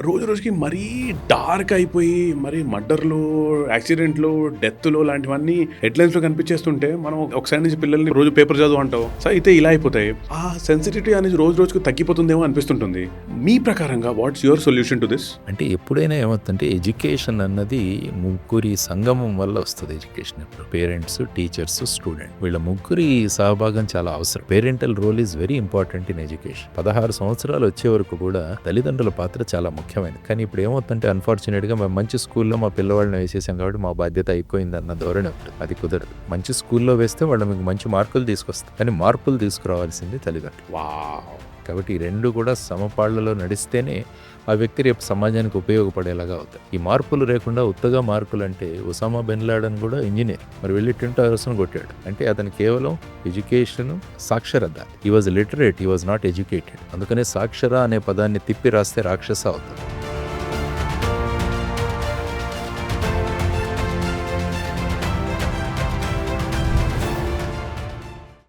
రోజు రోజుకి మరీ డార్క్ అయిపోయి మరీ మర్డర్లు, యాక్సిడెంట్లు, డెత్లు లాంటివన్నీ హెడ్లైన్స్ లో కనిపించేస్తుంటే మనం ఒక సైడ్ నుంచి పిల్లల్ని రోజు పేపర్ చదువు అంటావు, సో అయితే ఇలా అయిపోతాయి. ఆ సెన్సిటివిటీ అనేది రోజు రోజుకు తగ్గిపోతుందేమో అనిపిస్తుంటుంది. మీ ప్రకారంగా what's your solution to this? అంటే ఎప్పుడైనా ఏమవుతుందంటే ఎడ్యుకేషన్ అన్నది ముగ్గురి సంగమం వల్ల వస్తుంది. ఎడ్యుకేషన్ ఇప్పుడు పేరెంట్స్, టీచర్స్, స్టూడెంట్ వీళ్ళ ముగ్గురి సహభాగం చాలా అవసరం. Parental role is very important in education. 16 సంవత్సరాలు వచ్చే వరకు కూడా తల్లిదండ్రుల పాత్ర చాలా ముఖ్యమైనది. కానీ ఇప్పుడు ఏమవుతుందంటే అన్ఫార్చునేట్ గా మేము మంచి స్కూల్లో మా పిల్లవాళ్ళని వేసేసాం కాబట్టి మా బాధ్యత అయిపోయింది అన్న ధోరణి ఉంటుంది. అది కుదరదు. మంచి స్కూల్లో వేస్తే వాళ్ళు మీకు మంచి మార్కులు తీసుకొస్తారు, కానీ మార్పులు తీసుకురావాల్సింది తల్లిదండ్రులు. వావ్. కాబట్టి ఈ రెండు కూడా సమపాళ్లలో నడిస్తేనే ఆ వ్యక్తి రేపు సమాజానికి ఉపయోగపడేలాగా అవుతాయి. ఈ మార్పులు లేకుండా ఉత్తగా మార్కులు అంటే ఒసామా బిన్ లాడెన్ కూడా ఇంజనీర్, మరి వెళ్ళి ట్విన్ టవర్స్ను కొట్టాడు. అంటే అతను కేవలం ఎడ్యుకేషన్, సాక్షరత. He was literate, he was not educated. అందుకనే సాక్షర అనే పదాన్ని తిప్పి రాస్తే రాక్షస అవుతుంది.